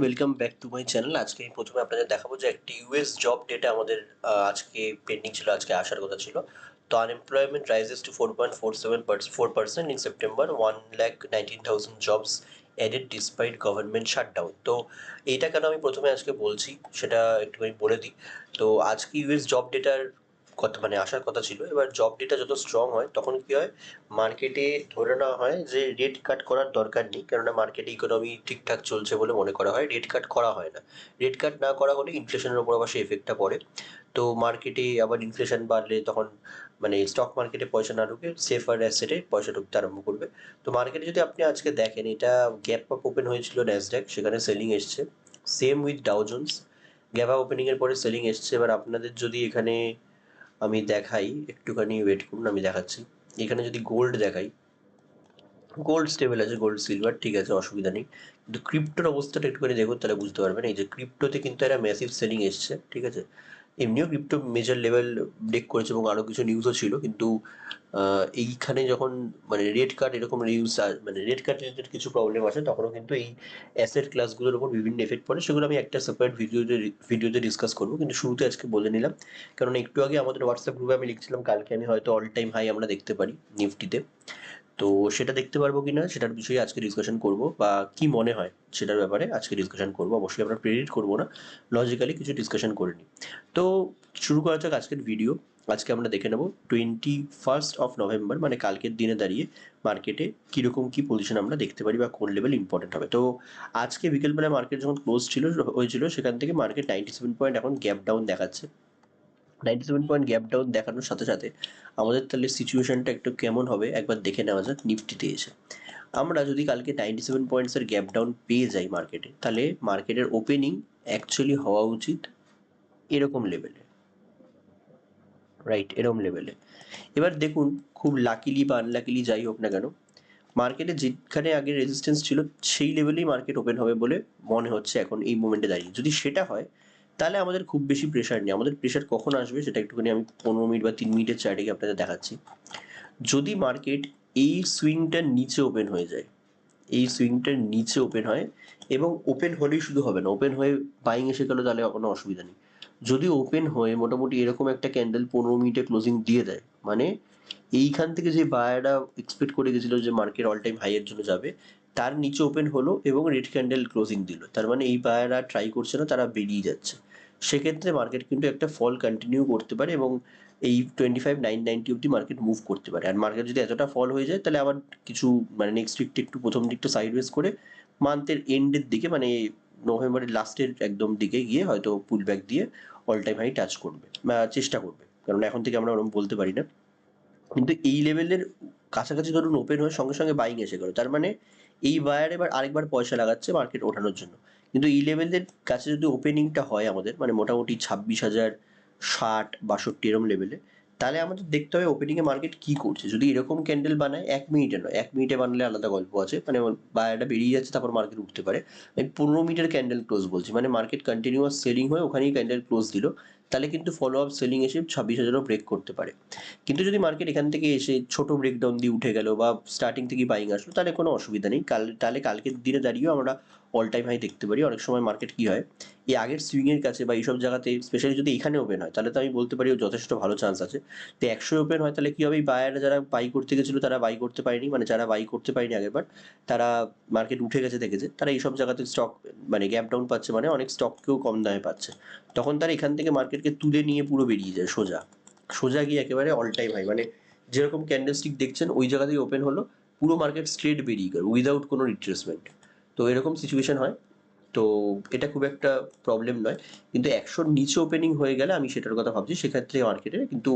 Welcome back to my channel. আজকে আমি প্রথমে আপনাদের দেখাবো যে একটি ইউএস জব ডেটা আমাদের আজকে পেন্ডিং ছিল, আজকে আসার কথা ছিল। তো unemployment rises to 4.47% in September, 1,19,000 jobs added despite government shutdown. তো এইটা কেন আমি প্রথমে আজকে বলছি সেটা একটুখানি বলে দিই। তো আজকে ইউএস জব ডেটার কথা মানে আসার কথা ছিল। এবার জব ডেটা যত স্ট্রং হয় তখন কি হয়, মার্কেটে ধরে নেওয়া হয় যে রেট কাট করার দরকার নেই, কেননা মার্কেটে ইকোনমি ঠিকঠাক চলছে বলে মনে করা হয়, রেট কাট করা হয় না। রেট কাট না করা হলে ইনফ্লেশনের উপর আবার সেই এফেক্টটা পড়ে। তো মার্কেটে আবার ইনফ্লেশন বাড়লে তখন মানে স্টক মার্কেটে পয়সা না ঢুকে সেফার অ্যাসেটে পয়সা ঢুকতে আরম্ভ করবে। তো মার্কেটে যদি আপনি আজকে দেখেন, এটা গ্যাপ আপ ওপেন হয়েছিল ন্যাসড্যাক, সেখানে সেলিং এসছে। Same with Dow Jones, gap up ওপেনিংয়ের পরে সেলিং এসছে। এবার আপনাদের যদি এখানে আমি দেখাই, একটুখানি ওয়েট করুন, আমি দেখাচ্ছি। এখানে যদি গোল্ড দেখাই, গোল্ড স্টেবল আছে, গোল্ড সিলভার ঠিক আছে, অসুবিধা নেই। কিন্তু ক্রিপ্টোর অবস্থাটা একটুখানি দেখুন, তাহলে বুঝতে পারবেন। এই যে ক্রিপ্টোতে কিন্তু একটা ম্যাসিভ সেলিং এসছে, ঠিক আছে। এমনিও ক্রিপ্টো মেজর লেভেল ব্রেক করেছে এবং আরও কিছু নিউজও ছিল, কিন্তু এইখানে যখন মানে রেড কার্ড এরকম নিউজ, মানে রেড কার্ড রিলেটেড কিছু প্রবলেম আছে, তখনও কিন্তু এই অ্যাসেট ক্লাসগুলোর উপর বিভিন্ন এফেক্ট পড়ে। সেগুলো আমি একটা সেপারেট ভিডিওতে ডিসকাস করবো, কিন্তু শুরুতে আজকে বলে নিলাম। কারণ একটু আগে আমাদের হোয়াটসঅ্যাপ গ্রুপে আমি লিখছিলাম কালকে আমি হয়তো অল টাইম হাই আমরা দেখতে পারি নিফটিতে। তো সেটা দেখতে পারবো কিনা সেটার বিষয়ে আজকে ডিসকাশন করব, বা কি মনে হয় সেটার ব্যাপারে আজকে ডিসকাশন করব। অবশ্যই আমরা প্রেডিক্ট করবো না, লজিক্যালি কিছু ডিসকাশন করে নিই। তো শুরু করা যাক আজকের ভিডিও। আজকে আমরা দেখে নেব 21 নভেম্বর, মানে কালকের দিনে দাঁড়িয়ে মার্কেটে কীরকম কী পজিশন আমরা দেখতে পারি বা কোন লেভেল ইম্পর্টেন্ট হবে। তো আজকে বিকেলবেলা মার্কেট যখন ক্লোজ হয়েছিল, সেখান থেকে মার্কেট 97 পয়েন্ট এখন গ্যাপ ডাউন দেখাচ্ছে। 97 পয়েন্ট গ্যাপ ডাউন দেখানোর সাথে সাথে আমাদের তাহলে সিচুয়েশনটা একটু কেমন হবে একবার দেখে নেওয়া যাক নিফটিতে এসে। আমরা যদি কালকে 97 পয়েন্টসের গ্যাপ ডাউন পেয়ে যাই মার্কেটে, তাহলে মার্কেটের ওপেনিং অ্যাকচুয়ালি হওয়া উচিত এরকম লেভেলে, রাইট, এরকম লেভেলে। এবার দেখুন, খুব লাকিলি বা আনলাকিলি যাই হোক না কেন, মার্কেটে যেখানে আগে রেজিস্ট্যান্স ছিল সেই লেভেলেই মার্কেট ওপেন হবে বলে মনে হচ্ছে এখন এই মোমেন্টে দাঁড়িয়ে। যদি সেটা হয় তাহলে আমাদের খুব বেশি প্রেশার নেই। আমাদের প্রেশার কখন আসবে সেটা একটুখানি আমি 15 মিনিট বা 3 মিনিটের চার্টে আপনাদের দেখাচ্ছি। যদি মার্কেট এই সুইংটার নিচে ওপেন হয়ে যায়, এই সুইংটার নিচে ওপেন হয়, এবং ওপেন হলেই শুধু হবে না, ওপেন হয়ে বাইং এসে গেলো, তাহলে কোনো অসুবিধা নেই। যদি ওপেন হয়ে মোটামুটি এরকম একটা ক্যান্ডেল 15 মিনিটে ক্লোজিং দিয়ে দেয়, মানে এইখান থেকে যে বায়াররা এক্সপেক্ট করে গেছিলো যে মার্কেট অল টাইম হাইয়ের জন্য যাবে, তার নিচে ওপেন হলো এবং রেড ক্যান্ডেল ক্লোজিং দিল, তার মানে এই বায়াররা ট্রাই করছে না, তারা বেরিয়ে যাচ্ছে। সেক্ষেত্রে মার্কেট কিন্তু একটা ফল কন্টিনিউ করতে পারে এবং এই 25,990 অব্দি মার্কেট মুভ করতে পারে। আর মার্কেট যদি এতটা ফল হয়ে যায়, তাহলে আবার কিছু মানে নেক্সট উইকটা একটু প্রথম দিকটা সাইডওয়েজ করে মান্থের এন্ডের দিকে, মানে নভেম্বরের লাস্টের একদম দিকে গিয়ে হয়তো পুল ব্যাক দিয়ে অল টাইম হাই টাচ করবে বা চেষ্টা করবে, কারণ এখন থেকে আমরা ওরকম বলতে পারি না। কিন্তু এই লেভেলের কাছাকাছি ধরুন ওপেন হয়ে সঙ্গে সঙ্গে বাইং এসে গেলো, তার মানে এই বায়ার এবার আরেকবার পয়সা লাগাচ্ছে মার্কেট ওঠানোর জন্য। কিন্তু এই লেভেলের কাছে যদি ওপেনিংটা হয় আমাদের, মানে মোটামুটি 26,060-62 এরম লেভেলে, তাহলে আমাদের দেখতে হবে ওপেনিংয়ে মার্কেট কী করছে। যদি এরকম ক্যান্ডেল বানায় 1 মিনিটে নয়, 1 মিনিটে বানালে আলাদা গল্প আছে, মানে বায়ারটা বেরিয়ে যাচ্ছে তারপর মার্কেট উঠতে পারে। আমি 15 মিনিটের ক্যান্ডেল ক্লোজ বলছি, মানে মার্কেট কন্টিনিউয়াস সেলিং হয়ে ওখানেই ক্যান্ডেল ক্লোজ দিল, তাহলে কিন্তু ফলো আপ সেলিং এসে 26,000ও ব্রেক করতে পারে। কিন্তু যদি মার্কেট এখান থেকে এসে ছোট ব্রেকডাউন দিয়ে উঠে গেল বা স্টার্টিং থেকেই বাইং আসলো, তাহলে কোনো অসুবিধা নেই। তাহলে কালকের দিনে দাঁড়িয়েও আমরা অল টাইম হাই দেখতে পারি। অনেক সময় মার্কেট কী হয়, এই আগের সুইংয়ের কাছে বা এইসব জায়গাতে, স্পেশালি যদি এখানে ওপেন হয়, তাহলে তো আমি বলতে পারি যথেষ্ট ভালো চান্স আছে। তো 100 ওপেন হয়, তাহলে কী হবে, এই বায়াররা যারা বাই করতে গেছিলো তারা বাই করতে পারেনি, মানে যারা বাই করতে পারেনি আগেরবার, তারা মার্কেট উঠে গেছে দেখেছে, তারা এইসব জায়গাতে স্টক মানে গ্যাপ ডাউন পাচ্ছে, মানে অনেক স্টককেও কম দামে পাচ্ছে। তখন তারা এখান থেকে মার্কেটকে তুলে নিয়ে পুরো বেরিয়ে যায় সোজা, সোজা গিয়ে একেবারে অল টাইম হাই, মানে যেরকম ক্যান্ডেলস্টিক দেখছেন ওই জায়গাতেই ওপেন হলো, পুরো মার্কেট স্ট্রেট বেরিয়ে গেল উইদাউট কোনো রিট্রেসমেন্ট। তো এরকম সিচুয়েশন হয়। তো এটা খুব একটা প্রবলেম নয়, কিন্তু 100-র নিচে ওপেনিং হয়ে গেলে আমি সেটার কথা ভাবছি, সেক্ষেত্রে মার্কেটে কিন্তু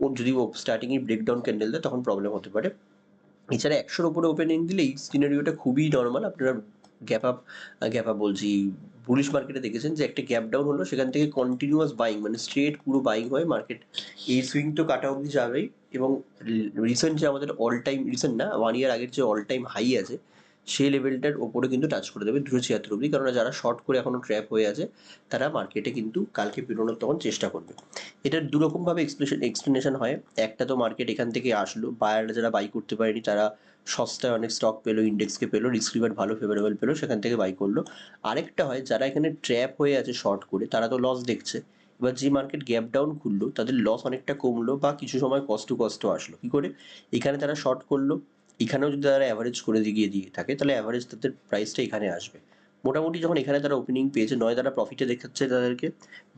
ও যদি ও স্টার্টিংয়ে ব্রেকডাউন ক্যান্ডেল দেয় তখন প্রবলেম হতে পারে। এছাড়া 100-র ওপরে ওপেনিং দিলে এই সিনারিওটা খুবই নর্মাল। আপনারা গ্যাপ আপ গ্যাপ আপ বলছি, বুলিশ মার্কেটে দেখেছেন যে একটা গ্যাপ ডাউন হলো, সেখান থেকে কন্টিনিউয়াস বাইং, মানে স্ট্রেট পুরো বাইং হয়ে মার্কেট এই সুইং তো কাটা অবধি যাবেই। এবং রিসেন্ট যে আমাদের অল টাইম, রিসেন্ট না, 1 ইয়ার আগের যে অল টাইম হাই আছে, সেই লেভেলটার ওপরে কিন্তু টাচ করে দেবে 276 অবধি, কারণ যারা শর্ট করে এখনো ট্র্যাপ হয়ে আছে তারা মার্কেটে কিন্তু কালকে বেরোনোর তখন চেষ্টা করবে। এটার দুরকমভাবে এক্সপ্লেনেশন হয়। একটা তো মার্কেট এখান থেকে আসলো, বায়াররা যারা বাই করতে পারেনি তারা সস্তায় অনেক স্টক পেলো, ইন্ডেক্সকে পেলো, রিস্ক রিওয়ার্ড ভালো ফেভারেবল পেলো, সেখান থেকে বাই করলো। আরেকটা হয় যারা এখানে ট্র্যাপ হয়ে আছে শর্ট করে, তারা তো লস দেখছে। এবার যে মার্কেট গ্যাপ ডাউন খুললো তাদের লস অনেকটা কমলো বা কিছু সময় কষ্ট কষ্ট আসলো। কী করে? এখানে তারা শর্ট করলো, এখানেও যদি তারা অ্যাভারেজ করে দিয়ে থাকে তাহলে অ্যাভারেজ তাদের প্রাইসটা এখানে আসবে। মোটামুটি যখন এখানে তারা ওপেনিং পেয়েছে, নয় তারা প্রফিটে দেখাচ্ছে তাদেরকে,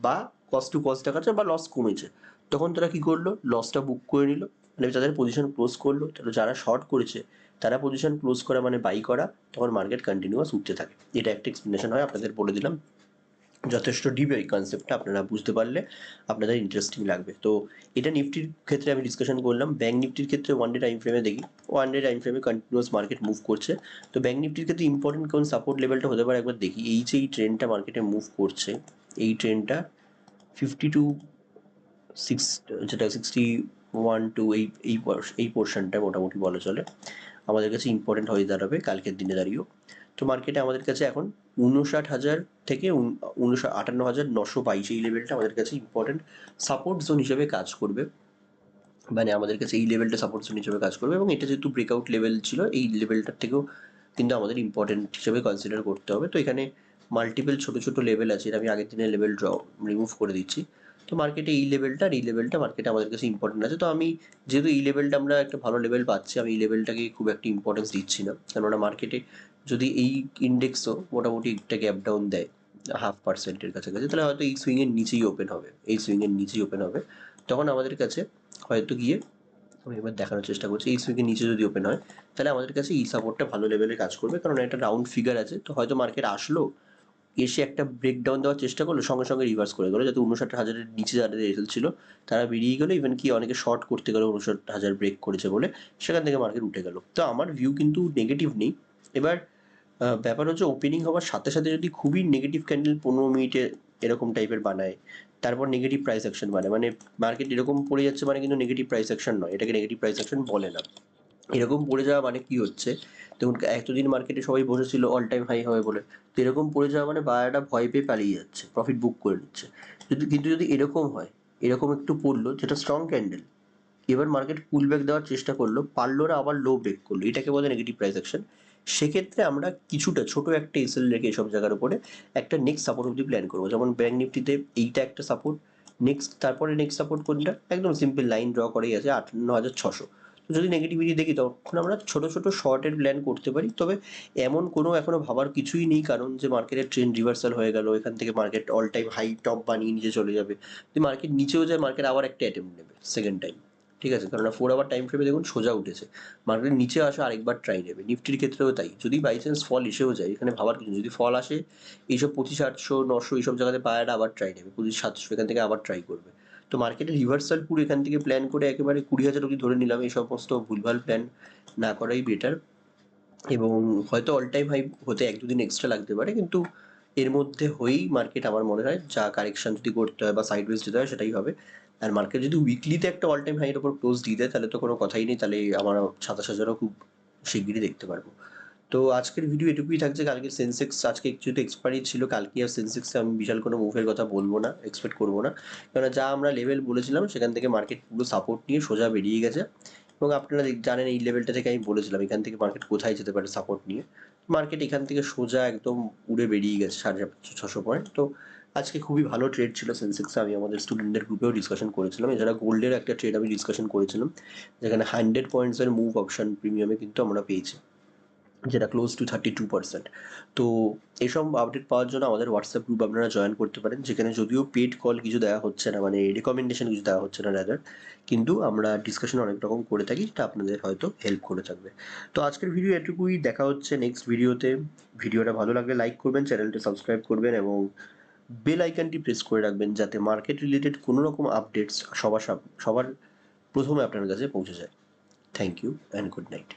বা কস্ট টু কস্ট দেখাচ্ছে, বা লস কমেছে, তখন তারা কী করলো, লসটা বুক করে নিল, মানে তাদের পজিশন ক্লোজ করলো। তাহলে যারা শর্ট করেছে তারা পজিশন ক্লোজ করা মানে বাই করা, তখন মার্কেট কন্টিনিউয়াস উঠতে থাকে। এটা একটা এক্সপ্লেনেশন হয়, আপনাদের বলে দিলাম। যথেষ্ট ডিপ এই কনসেপ্টটা, আপনারা বুঝতে পারলে আপনাদের ইন্টারেস্টিং লাগবে। তো এটা নিফটির ক্ষেত্রে আমি ডিসকাশন করলাম। ব্যাঙ্ক নিফটির ক্ষেত্রে ওয়ান ডে টাইম ফ্রেমে দেখি, ওয়ান ডে টাইম ফ্রেমে কন্টিনিউয়াস মার্কেট মুভ করছে। তো ব্যাঙ্ক নিফটির ক্ষেত্রে ইম্পর্টেন্ট কোন সাপোর্ট লেভেলটা হতে পারে একবার দেখি। এই যে এই ট্রেনটা মার্কেটে মুভ করছে, এই ট্রেনটা 52 সিক্স, যেটা 61 টু এই পোর্শনটা মোটামুটি বলা চলে আমাদের কাছে ইম্পর্টেন্ট হয়ে দাঁড়াবে কালকের দিনে দাঁড়িয়েও। তো মার্কেটে আমাদের কাছে এখন 59,000 থেকে 58,922 এই লেভেলটা আমাদের কাছে ইম্পর্টেন্ট সাপোর্ট জোন হিসেবে কাজ করবে। মানে আমাদের কাছে এই লেভেলটা সাপোর্ট জোন হিসেবে কাজ করবে, এবং এটা যেহেতু ব্রেকআউট লেভেল ছিল, এই লেভেলটার থেকেও কিন্তু আমাদের ইম্পর্টেন্ট হিসেবে কনসিডার করতে হবে। তো এখানে মাল্টিপল ছোটো ছোটো লেভেল আছে, এটা আমি আগের দিনের লেভেল রিমুভ করে দিচ্ছি। তো মার্কেটে এই লেভেলটা আর এই লেভেলটা মার্কেটে আমাদের কাছে ইম্পর্টেন্ট আছে। তো আমি যেহেতু এই লেভেলটা আমরা একটা ভালো লেভেল পাচ্ছি, আমি এই লেভেলটাকে খুব একটা ইম্পর্টেন্স দিচ্ছি না, কেননা মার্কেটে যদি এই ইন্ডেক্সও মোটামুটি একটা গ্যাপ ডাউন দেয় 0.5%-এর কাছাকাছি, তাহলে হয়তো এই সুইংয়ের নিচেই ওপেন হবে, এই সুইংয়ের নিচেই ওপেন হবে। তখন আমাদের কাছে হয়তো গিয়ে, আমি এবার দেখানোর চেষ্টা করছি, এই সুইংয়ের নিচে যদি ওপেন হয় তাহলে আমাদের কাছে এই সাপোর্টটা ভালো লেভেলে কাজ করবে, কারণ একটা রাউন্ড ফিগার আছে। তো হয়তো মার্কেট আসলো, এসে একটা ব্রেকডাউন দেওয়ার চেষ্টা করলো, সঙ্গে সঙ্গে রিভার্স করে গেলো, যাতে 59,000-এর নিচে যাদের এসেল ছিল তারা বেরিয়ে গেলো। ইভেন কি অনেকে শর্ট করতে গেলো 59,000 ব্রেক করেছে বলে, সেখান থেকে মার্কেট উঠে গেল। তো আমার ভিউ কিন্তু নেগেটিভ নেই। এবার ব্যাপার হচ্ছে ওপেনিং হওয়ার সাথে সাথে যদি খুবই নেগেটিভ ক্যান্ডেল 15 মিনিটে এরকম টাইপের বানায়, তারপর নেগেটিভ প্রাইস অ্যাকশন বানায়, মানে মার্কেট এরকম পড়ে যাচ্ছে মানে কিন্তু নেগেটিভ প্রাইস অ্যাকশন নয়, এটাকে নেগেটিভ প্রাইস অ্যাকশন বলে না। এরকম পড়ে যাওয়া মানে কি হচ্ছে, দেখুন এতদিন মার্কেটে সবাই বসেছিল অল টাইম হাই হবে বলে, তো এরকম পড়ে যাওয়া মানে বায়াররা ভয় পেয়ে পালিয়ে যাচ্ছে, প্রফিট বুক করে নিচ্ছে। কিন্তু যদি এরকম হয়, এরকম একটু পড়লো যেটা স্ট্রং ক্যান্ডেল, এবার মার্কেট পুল ব্যাক দেওয়ার চেষ্টা করলো, পারলো না, আবার লো ব্রেক করলো, এটাকে বলে নেগেটিভ প্রাইস অ্যাকশন। সেক্ষেত্রে আমরা কিছুটা ছোট একটা এসএল রেখে এসব জায়গার উপরে একটা নেক্সট সাপোর্ট অব্দি প্ল্যান করবো। যেমন ব্যাঙ্ক নিফটিতে এইটা একটা সাপোর্ট, নেক্সট তারপরে নেক্সট সাপোর্ট কোনটা, একদম সিম্পল লাইন ড্র করেই আছে 58,600। তো যদি নেগেটিভিটি দেখি তখন আমরা ছোটো ছোটো শর্টের প্ল্যান করতে পারি। তবে এমন কোনো এখনও ভাবার কিছুই নেই, কারণ যে মার্কেটের ট্রেন্ড রিভার্সাল হয়ে গেল, এখান থেকে market all time high top বানিয়ে নিচে চলে যাবে। যদি মার্কেট নিচেও যায়, মার্কেট আবার একটা অ্যাটেম্প নেবে সেকেন্ড টাইম, ঠিক আছে, কারণ 4 আওয়ার টাইম ফ্রেমে দেখুন সোজা উঠেছে, মার্কেট নিচে আসে আরেকবার ট্রাই নেবে। নিফটির ক্ষেত্রেও তাই, যদি বাই চান্স ফল এসেও যায়, এখানে ভাবার কিছু, যদি ফল আসে এইসব 25,800 900 এইসব জায়গাতে বায়াররা আবার ট্রাই নেবে, 25,700 এখান থেকে আবার ট্রাই করবে। তো মার্কেটের রিভার্সাল পুরো এখান থেকে প্ল্যান করে একেবারে 20,000 অবধি ধরে নিলাম, এই সমস্ত ভুলভাল প্ল্যান না করাই বেটার। এবং হয়তো অল টাইম হাই হতে 1-2 দিন এক্সট্রা লাগতে পারে, কিন্তু এর মধ্যে হয়েই মার্কেট আমার মনে হয় যা কারেকশন যদি করতে হয় বা সাইডওয়েজ যেতে হয় সেটাই হবে। আর মার্কেট যদি উইকলিতে একটা অল টাইম হাইয়ের ওপর ক্লোজ দিয়ে দেয় তাহলে তো কোনো কথাই নেই, তাহলে আমার 27,000ও খুব শিগগিরই দেখতে পারবো। তো আজকের ভিডিও এটুকুই থাকছে। কালকে সেন্সেক্স আজকে যেহেতু এক্সপায়ারি ছিল, কালকে আর সেন্সেক্সে আমি বিশাল কোনো মুভের কথা বলবো না, এক্সপেক্ট করবো না, কারণ যা আমরা লেভেল বলেছিলাম সেখান থেকে মার্কেট পুরো সাপোর্ট নিয়ে সোজা বেরিয়ে গেছে। এবং আপনারা জানেন এই লেভেলটা থেকে আমি বলেছিলাম এখান থেকে মার্কেট কোথায় যেতে পারে সাপোর্ট নিয়ে। মার্কেট এখান থেকে সোজা একদম উড়ে বেরিয়ে গেছে 550-600 পয়েন্ট। তো আজকে খুবই ভালো ট্রেড ছিল সেন্সেক্সে, আমি আমাদের স্টুডেন্টদের গ্রুপেও ডিসকাশন করেছিলাম। এছাড়া গোল্ডের একটা ট্রেড আমি ডিসকাশন করেছিলাম, যেখানে 100 পয়েন্টসের মুভ অপশন প্রিমিয়ামে কিন্তু আমরা পেয়েছি, যেটা ক্লোজ টু 32%। তো এসব আপডেট পাওয়ার জন্য আমাদের হোয়াটসঅ্যাপ গ্রুপ আপনারা জয়েন করতে পারেন, যেখানে যদিও পেড কল কিছু দেওয়া হচ্ছে না, মানে রেকমেন্ডেশন কিছু দেওয়া হচ্ছে না রাদার, কিন্তু আমরা ডিসকাশন অনেক রকম করে থাকি, যেটা আপনাদের হয়তো হেল্প করে থাকবে। তো আজকের ভিডিও এটুকুই, দেখা হচ্ছে নেক্সট ভিডিওতে। ভিডিওটা ভালো লাগলে লাইক করবেন, চ্যানেলটা সাবস্ক্রাইব করবেন এবং বেল আইকনটি প্রেস করে রাখবেন, যাতে মার্কেট রিলেটেড কোনো রকম আপডেটস সবার প্রথমে আপনার কাছে পৌঁছে যায়। Thank you and good night.